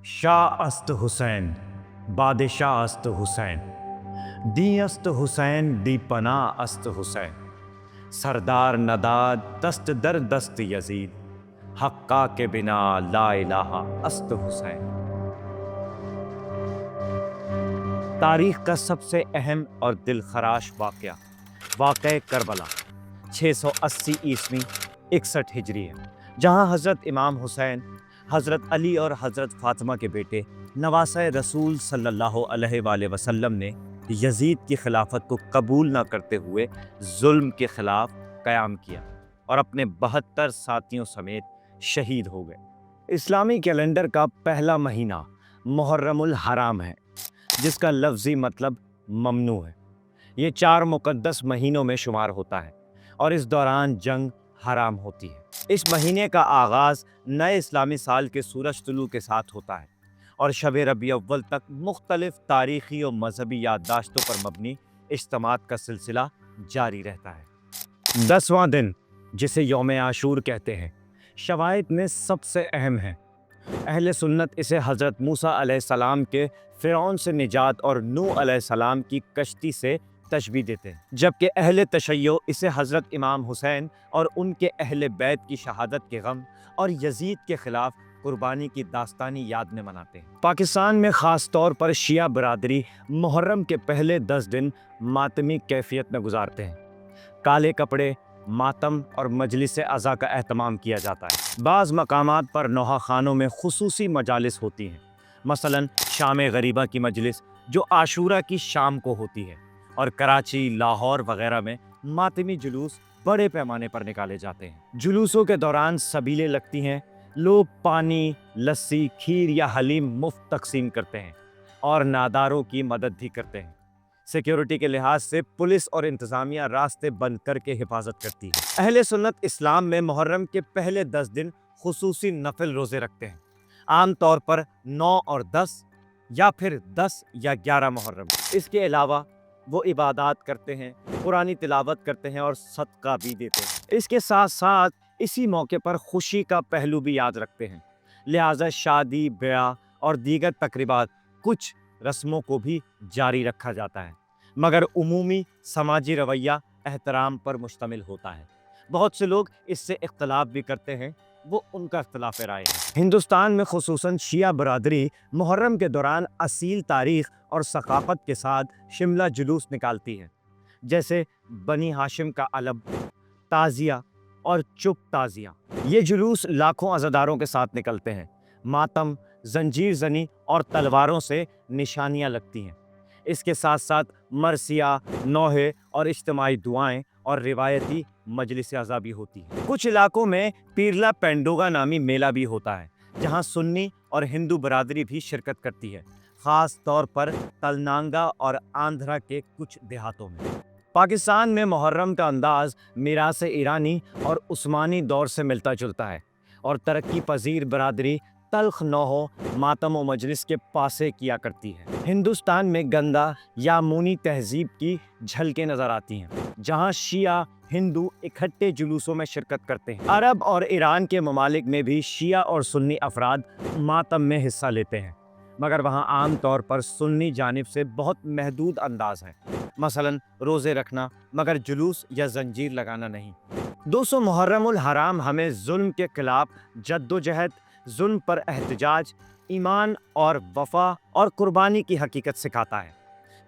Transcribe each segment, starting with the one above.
شاہ است حسین بادشاہ است حسین دی است حسین دی پناہ است حسین سردار نداد دست در دست یزید حقا کے بنا لا الہ است حسین۔ تاریخ کا سب سے اہم اور دل خراش واقعہ کربلا 680 عیسوی 61 ہجری ہے، جہاں حضرت امام حسین، حضرت علی اور حضرت فاطمہ کے بیٹے نواسہ رسول صلی اللہ علیہ وآلہ وسلم نے یزید کی خلافت کو قبول نہ کرتے ہوئے ظلم کے خلاف قیام کیا اور اپنے 72 ساتھیوں سمیت شہید ہو گئے۔ اسلامی کیلنڈر کا پہلا مہینہ محرم الحرام ہے، جس کا لفظی مطلب ممنوع ہے۔ یہ 4 مقدس مہینوں میں شمار ہوتا ہے اور اس دوران جنگ حرام ہوتی ہے۔ اس مہینے کا آغاز نئے اسلامی سال کے سورج طلوع کے ساتھ ہوتا ہے اور شب ربیع اول تک مختلف تاریخی اور مذہبی یادداشتوں پر مبنی اجتماعات کا سلسلہ جاری رہتا ہے۔ 10واں دن، جسے یوم عاشور کہتے ہیں، شوائد میں سب سے اہم ہے۔ اہل سنت اسے حضرت موسیٰ علیہ السلام کے فرعون سے نجات اور نوح علیہ السلام کی کشتی سے تشبیہ دیتے ہیں، جبکہ اہل تشیع اسے حضرت امام حسین اور ان کے اہل بیت کی شہادت کے غم اور یزید کے خلاف قربانی کی داستانی یاد میں مناتے ہیں۔ پاکستان میں خاص طور پر شیعہ برادری محرم کے پہلے 10 دن ماتمی کیفیت میں گزارتے ہیں۔ کالے کپڑے، ماتم اور مجلس عزا کا اہتمام کیا جاتا ہے۔ بعض مقامات پر نوحہ خانوں میں خصوصی مجالس ہوتی ہیں، مثلاً شام غریبہ کی مجلس جو عاشورہ کی شام کو ہوتی ہے، اور کراچی، لاہور وغیرہ میں ماتمی جلوس بڑے پیمانے پر نکالے جاتے ہیں۔ جلوسوں کے دوران سبیلیں لگتی ہیں، لوگ پانی، لسی، کھیر یا حلیم مفت تقسیم کرتے ہیں اور ناداروں کی مدد بھی کرتے ہیں۔ سیکیورٹی کے لحاظ سے پولیس اور انتظامیہ راستے بند کر کے حفاظت کرتی ہے۔ اہل سنت اسلام میں محرم کے پہلے 10 دن خصوصی نفل روزے رکھتے ہیں، عام طور پر 9 اور 10 یا پھر 10 یا 11 محرم۔ اس کے علاوہ وہ عبادات کرتے ہیں، قرآنی تلاوت کرتے ہیں اور صدقہ بھی دیتے ہیں۔ اس کے ساتھ ساتھ اسی موقع پر خوشی کا پہلو بھی یاد رکھتے ہیں، لہٰذا شادی، بیاہ اور دیگر تقریبات، کچھ رسموں کو بھی جاری رکھا جاتا ہے، مگر عمومی سماجی رویہ احترام پر مشتمل ہوتا ہے۔ بہت سے لوگ اس سے اختلاف بھی کرتے ہیں، وہ ان کا اختلاف رائے ہے۔ ہندوستان میں خصوصاً شیعہ برادری محرم کے دوران اصیل تاریخ اور ثقافت کے ساتھ شملہ جلوس نکالتی ہے، جیسے بنی ہاشم کا علم، تعزیہ اور چپ تعزیہ۔ یہ جلوس لاکھوں عزاداروں کے ساتھ نکلتے ہیں، ماتم، زنجیر زنی اور تلواروں سے نشانیاں لگتی ہیں۔ اس کے ساتھ ساتھ مرثیہ، نوحے اور اجتماعی دعائیں اور روایتی مجلس عزا بھی ہوتی ہے۔ کچھ علاقوں میں پیرلا پینڈوگا نامی میلہ بھی ہوتا ہے، جہاں سنی اور ہندو برادری بھی شرکت کرتی ہے، خاص طور پر تلنگانہ اور آندھرا کے کچھ دیہاتوں میں۔ پاکستان میں محرم کا انداز میراث ایرانی اور عثمانی دور سے ملتا جلتا ہے، اور ترقی پذیر برادری تلخ نوحوں، ماتم و مجلس کے پاسے کیا کرتی ہے۔ ہندوستان میں گندا یا مونی تہذیب کی جھلکیں نظر آتی ہیں، جہاں شیعہ ہندو اکٹھے جلوسوں میں شرکت کرتے ہیں۔ عرب اور ایران کے ممالک میں بھی شیعہ اور سنی افراد ماتم میں حصہ لیتے ہیں، مگر وہاں عام طور پر سنی جانب سے بہت محدود انداز ہے، مثلاً روزے رکھنا مگر جلوس یا زنجیر لگانا نہیں۔ دوستو، محرم الحرام ہمیں ظلم کے خلاف جدوجہد، ظلم پر احتجاج، ایمان اور وفا اور قربانی کی حقیقت سکھاتا ہے۔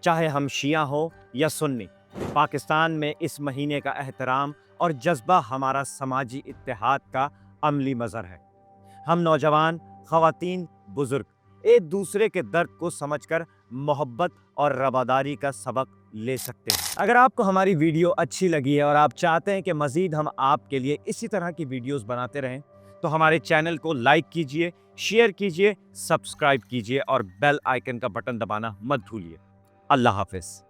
چاہے ہم شیعہ ہوں یا سنی، پاکستان میں اس مہینے کا احترام اور جذبہ ہمارا سماجی اتحاد کا عملی مظہر ہے۔ ہم نوجوان، خواتین، بزرگ ایک دوسرے کے درد کو سمجھ کر محبت اور رواداری کا سبق لے سکتے ہیں۔ اگر آپ کو ہماری ویڈیو اچھی لگی ہے اور آپ چاہتے ہیں کہ مزید ہم آپ کے لیے اسی طرح کی ویڈیوز بناتے رہیں، تو ہمارے چینل کو لائک کیجئے، شیئر کیجئے، سبسکرائب کیجئے اور بیل آئیکن کا بٹن دبانا مت بھولیے۔ اللہ حافظ۔